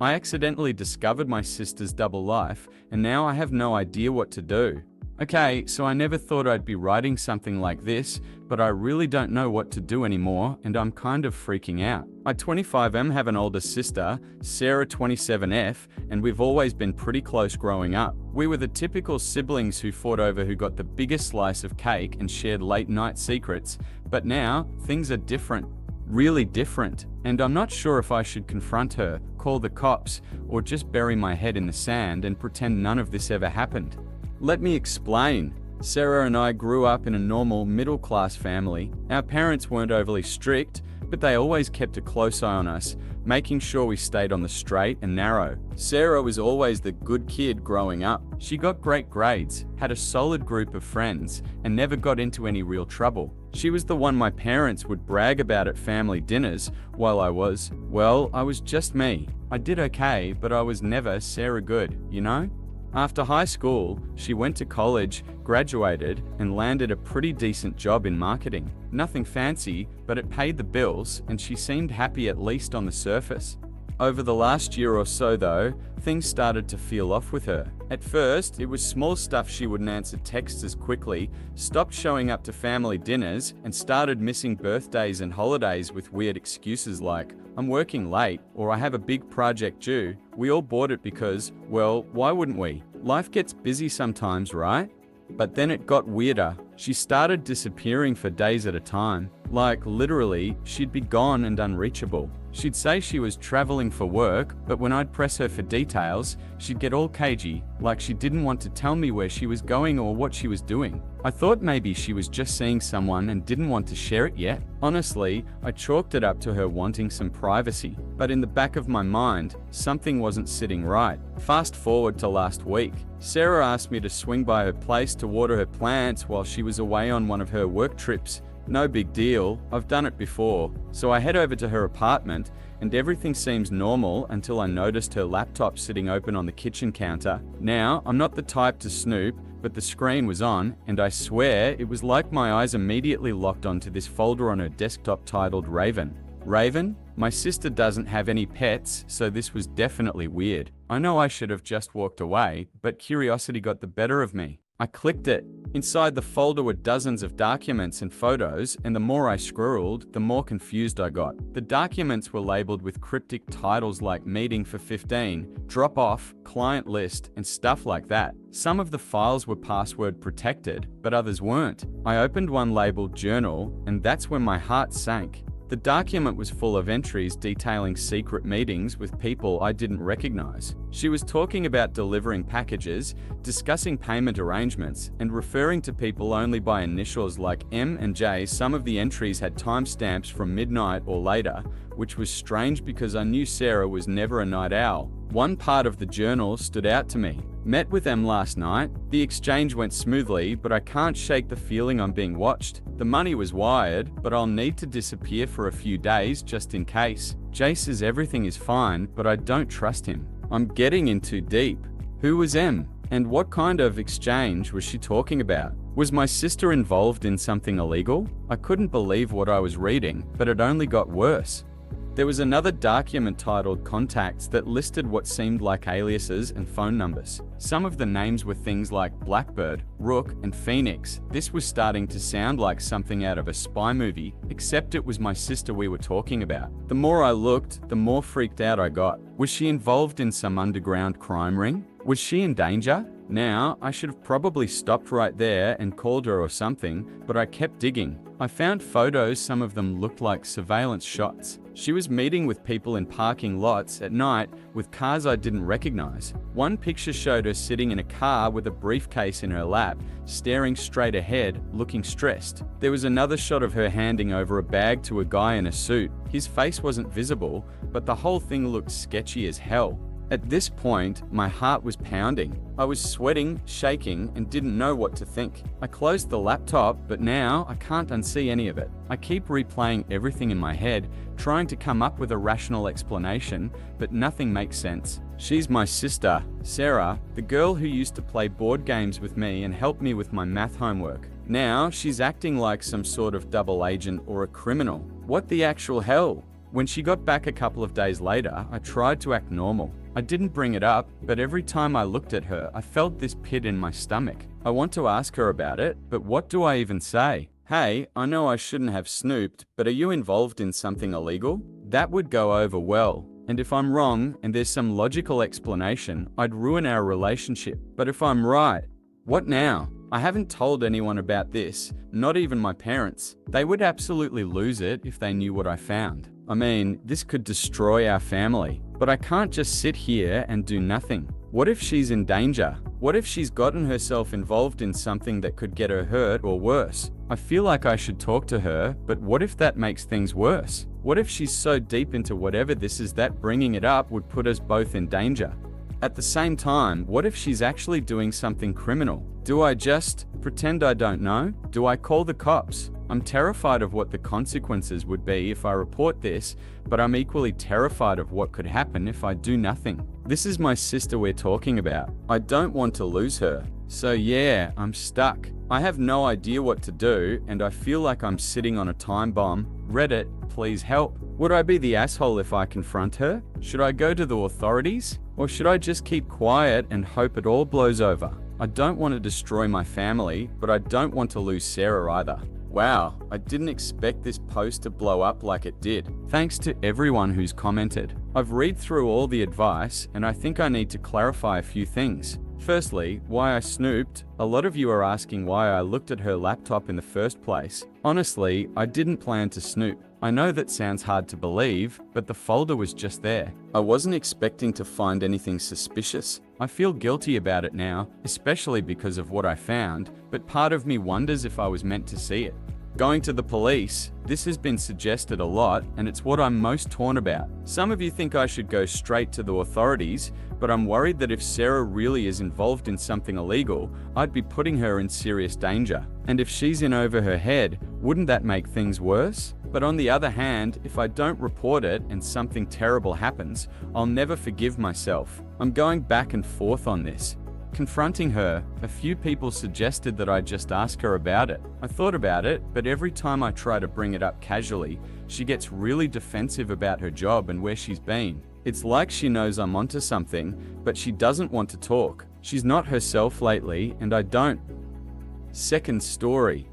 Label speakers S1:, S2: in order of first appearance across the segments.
S1: I accidentally discovered my sister's double life, and now I have no idea what to do. Okay, so I never thought I'd be writing something like this, but I really don't know what to do anymore, and I'm kind of freaking out. I 25M have an older sister, Sarah 27F, and we've always been pretty close growing up. We were the typical siblings who fought over who got the biggest slice of cake and shared late night secrets, but now things are different. Really different, and I'm not sure if I should confront her, call the cops, or just bury my head in the sand and pretend none of this ever happened. Let me explain. Sarah and I grew up in a normal, middle-class family. Our parents weren't overly strict, but they always kept a close eye on us, making sure we stayed on the straight and narrow. Sarah was always the good kid growing up. She got great grades, had a solid group of friends, and never got into any real trouble. She was the one my parents would brag about at family dinners, while I was just me. I did okay, but I was never Sarah good, you know? After high school, she went to college, graduated, and landed a pretty decent job in marketing. Nothing fancy, but it paid the bills, and she seemed happy at least on the surface. Over the last year or so though, things started to feel off with her. At first, it was small stuff. She wouldn't answer texts as quickly, stopped showing up to family dinners, and started missing birthdays and holidays with weird excuses like, I'm working late, or I have a big project due. We all bought it because, well, why wouldn't we? Life gets busy sometimes, right? But then it got weirder. She started disappearing for days at a time. Like, literally, she'd be gone and unreachable. She'd say she was traveling for work, but when I'd press her for details, she'd get all cagey, like she didn't want to tell me where she was going or what she was doing. I thought maybe she was just seeing someone and didn't want to share it yet. Honestly, I chalked it up to her wanting some privacy. But in the back of my mind, something wasn't sitting right. Fast forward to last week. Sarah asked me to swing by her place to water her plants while she was away on one of her work trips. No big deal, I've done it before. So I head over to her apartment, and everything seems normal until I noticed her laptop sitting open on the kitchen counter. Now, I'm not the type to snoop, but the screen was on, and I swear it was like my eyes immediately locked onto this folder on her desktop titled Raven. Raven? My sister doesn't have any pets, so this was definitely weird. I know I should have just walked away, but curiosity got the better of me. I clicked it. Inside the folder were dozens of documents and photos, and the more I scrolled, the more confused I got. The documents were labeled with cryptic titles like Meeting for 15, Drop Off, Client List, and stuff like that. Some of the files were password protected, but others weren't. I opened one labeled Journal, and that's when my heart sank. The document was full of entries detailing secret meetings with people I didn't recognize. She was talking about delivering packages, discussing payment arrangements, and referring to people only by initials like M and J. Some of the entries had timestamps from midnight or later, which was strange because I knew Sarah was never a night owl. One part of the journal stood out to me. Met with them last night. The exchange went smoothly, but I can't shake the feeling I'm being watched. The money was wired, but I'll need to disappear for a few days just in case. Jay says everything is fine, but I don't trust him. I'm getting in too deep. Who was M? And what kind of exchange was she talking about? Was my sister involved in something illegal? I couldn't believe what I was reading, but it only got worse. There was another document titled Contacts that listed what seemed like aliases and phone numbers. Some of the names were things like Blackbird, Rook, and Phoenix. This was starting to sound like something out of a spy movie, except it was my sister we were talking about. The more I looked, the more freaked out I got. Was she involved in some underground crime ring? Was she in danger? Now, I should have probably stopped right there and called her or something, but I kept digging. I found photos, some of them looked like surveillance shots. She was meeting with people in parking lots at night with cars I didn't recognize. One picture showed her sitting in a car with a briefcase in her lap, staring straight ahead, looking stressed. There was another shot of her handing over a bag to a guy in a suit. His face wasn't visible, but the whole thing looked sketchy as hell. At this point, my heart was pounding. I was sweating, shaking, and didn't know what to think. I closed the laptop, but now I can't unsee any of it. I keep replaying everything in my head, trying to come up with a rational explanation, but nothing makes sense. She's my sister, Sarah, the girl who used to play board games with me and help me with my math homework. Now, she's acting like some sort of double agent or a criminal. What the actual hell? When she got back a couple of days later, I tried to act normal. I didn't bring it up, but every time I looked at her, I felt this pit in my stomach. I want to ask her about it, but what do I even say? Hey, I know I shouldn't have snooped, but are you involved in something illegal? That would go over well. And if I'm wrong, and there's some logical explanation, I'd ruin our relationship. But if I'm right, what now? I haven't told anyone about this, not even my parents. They would absolutely lose it if they knew what I found. I mean, this could destroy our family. But I can't just sit here and do nothing. What if she's in danger? What if she's gotten herself involved in something that could get her hurt or worse? I feel like I should talk to her, but what if that makes things worse? What if she's so deep into whatever this is that bringing it up would put us both in danger? At the same time, what if she's actually doing something criminal? Do I just pretend I don't know? Do I call the cops? I'm terrified of what the consequences would be if I report this, but I'm equally terrified of what could happen if I do nothing. This is my sister we're talking about. I don't want to lose her. So yeah, I'm stuck. I have no idea what to do, and I feel like I'm sitting on a time bomb. Reddit, please help. Would I be the asshole if I confront her? Should I go to the authorities? Or should I just keep quiet and hope it all blows over? I don't want to destroy my family, but I don't want to lose Sarah either. Wow, I didn't expect this post to blow up like it did. Thanks to everyone who's commented. I've read through all the advice, and I think I need to clarify a few things. Firstly, why I snooped. A lot of you are asking why I looked at her laptop in the first place. Honestly, I didn't plan to snoop. I know that sounds hard to believe, but the folder was just there. I wasn't expecting to find anything suspicious. I feel guilty about it now, especially because of what I found, but part of me wonders if I was meant to see it. Going to the police, this has been suggested a lot, and it's what I'm most torn about. Some of you think I should go straight to the authorities, but I'm worried that if Sarah really is involved in something illegal, I'd be putting her in serious danger. And if she's in over her head, wouldn't that make things worse? But on the other hand, if I don't report it and something terrible happens, I'll never forgive myself. I'm going back and forth on this. Confronting her, a few people suggested that I just ask her about it. I thought about it, but every time I try to bring it up casually, she gets really defensive about her job and where she's been. It's like she knows I'm onto something, but she doesn't want to talk. She's not herself lately, and I don't. Second story.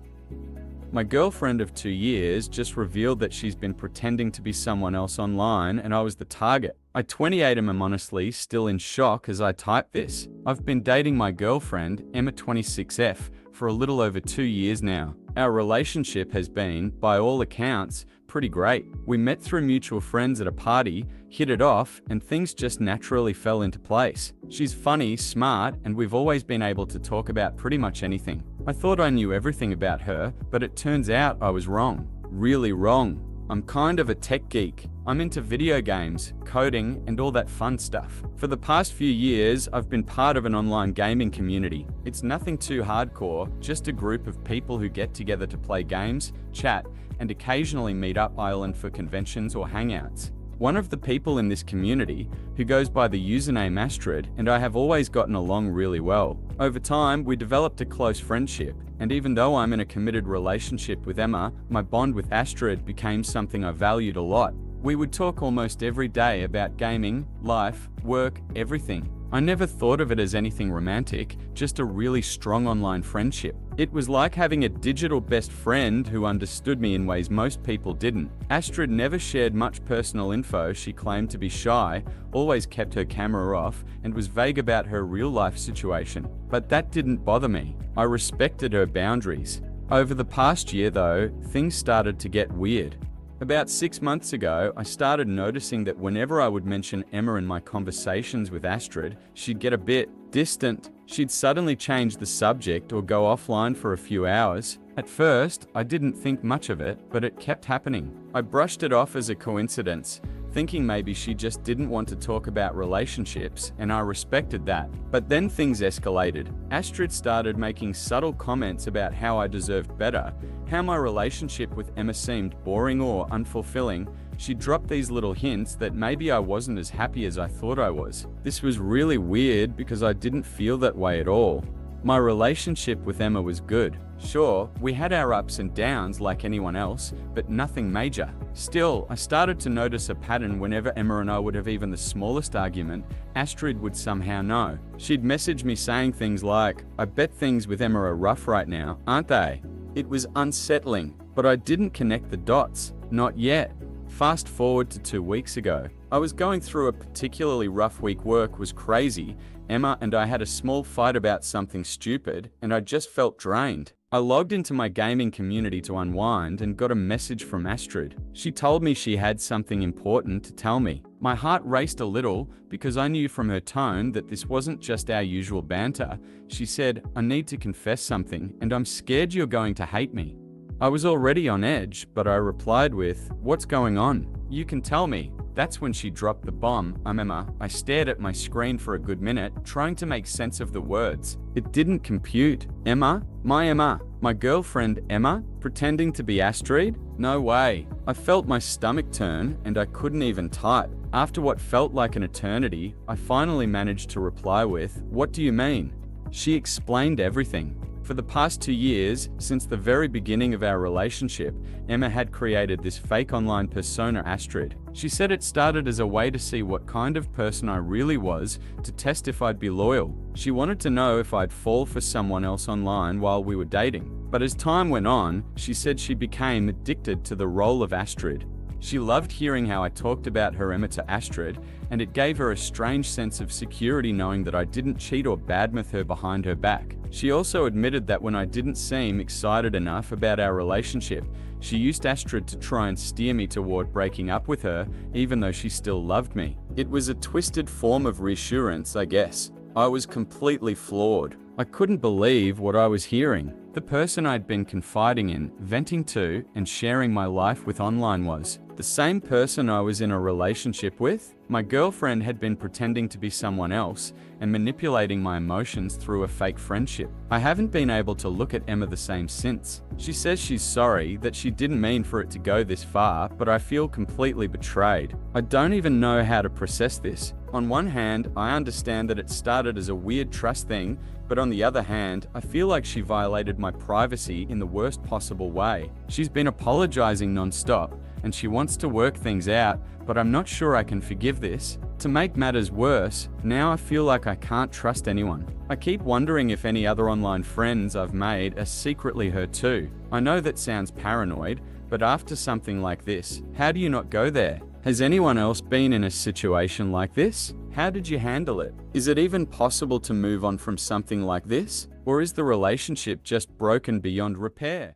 S1: My girlfriend of 2 years just revealed that she's been pretending to be someone else online, and I was the target. I 28 am honestly still in shock as I type this. I've been dating my girlfriend, Emma26F, for a little over 2 years now. Our relationship has been, by all accounts, pretty great. We met through mutual friends at a party, hit it off, and things just naturally fell into place. She's funny, smart, and we've always been able to talk about pretty much anything. I thought I knew everything about her, but it turns out I was wrong. Really wrong. I'm kind of a tech geek. I'm into video games, coding, and all that fun stuff. For the past few years, I've been part of an online gaming community. It's nothing too hardcore, just a group of people who get together to play games, chat, and occasionally meet up island for conventions or hangouts. One of the people in this community, who goes by the username Astrid, and I have always gotten along really well. Over time, we developed a close friendship, and even though I'm in a committed relationship with Emma, my bond with Astrid became something I valued a lot. We would talk almost every day about gaming, life, work, everything. I never thought of it as anything romantic, just a really strong online friendship. It was like having a digital best friend who understood me in ways most people didn't. Astrid never shared much personal info. She claimed to be shy, always kept her camera off, and was vague about her real-life situation. But that didn't bother me. I respected her boundaries. Over the past year, though, things started to get weird. About 6 months ago, I started noticing that whenever I would mention Emma in my conversations with Astrid, she'd get a bit distant. She'd suddenly change the subject or go offline for a few hours. At first, I didn't think much of it, but it kept happening. I brushed it off as a coincidence, thinking maybe she just didn't want to talk about relationships, and I respected that. But then things escalated. Astrid started making subtle comments about how I deserved better, how my relationship with Emma seemed boring or unfulfilling. She dropped these little hints that maybe I wasn't as happy as I thought I was. This was really weird because I didn't feel that way at all. My relationship with Emma was good. Sure, we had our ups and downs like anyone else, but nothing major. Still, I started to notice a pattern. Whenever Emma and I would have even the smallest argument, Astrid would somehow know. She'd message me saying things like, "I bet things with Emma are rough right now, aren't they?" It was unsettling, but I didn't connect the dots. Not yet. Fast forward to 2 weeks ago. I was going through a particularly rough week. Work was crazy. Emma and I had a small fight about something stupid, and I just felt drained. I logged into my gaming community to unwind and got a message from Astrid. She told me she had something important to tell me. My heart raced a little because I knew from her tone that this wasn't just our usual banter. She said, "I need to confess something, and I'm scared you're going to hate me." I was already on edge, but I replied with, "What's going on? You can tell me." That's when she dropped the bomb. "I'm Emma." I stared at my screen for a good minute, trying to make sense of the words. It didn't compute. Emma? My girlfriend Emma? Pretending to be Astrid? No way. I felt my stomach turn, and I couldn't even type. After what felt like an eternity, I finally managed to reply with, "What do you mean?" She explained everything. For the past 2 years, since the very beginning of our relationship, Emma had created this fake online persona Astrid. She said it started as a way to see what kind of person I really was, to test if I'd be loyal. She wanted to know if I'd fall for someone else online while we were dating. But as time went on, she said she became addicted to the role of Astrid. She loved hearing how I talked about her Emma to Astrid, and it gave her a strange sense of security knowing that I didn't cheat or badmouth her behind her back. She also admitted that when I didn't seem excited enough about our relationship, she used Astrid to try and steer me toward breaking up with her, even though she still loved me. It was a twisted form of reassurance, I guess. I was completely flawed. I couldn't believe what I was hearing. The person I'd been confiding in, venting to, and sharing my life with online was the same person I was in a relationship with. My girlfriend had been pretending to be someone else and manipulating my emotions through a fake friendship. I haven't been able to look at Emma the same since. She says she's sorry, that she didn't mean for it to go this far, but I feel completely betrayed. I don't even know how to process this. On one hand, I understand that it started as a weird trust thing, but on the other hand, I feel like she violated my privacy in the worst possible way. She's been apologizing non-stop, and she wants to work things out, but I'm not sure I can forgive this. To make matters worse, now I feel like I can't trust anyone. I keep wondering if any other online friends I've made are secretly her too. I know that sounds paranoid, but after something like this, how do you not go there? Has anyone else been in a situation like this? How did you handle it? Is it even possible to move on from something like this? Or is the relationship just broken beyond repair?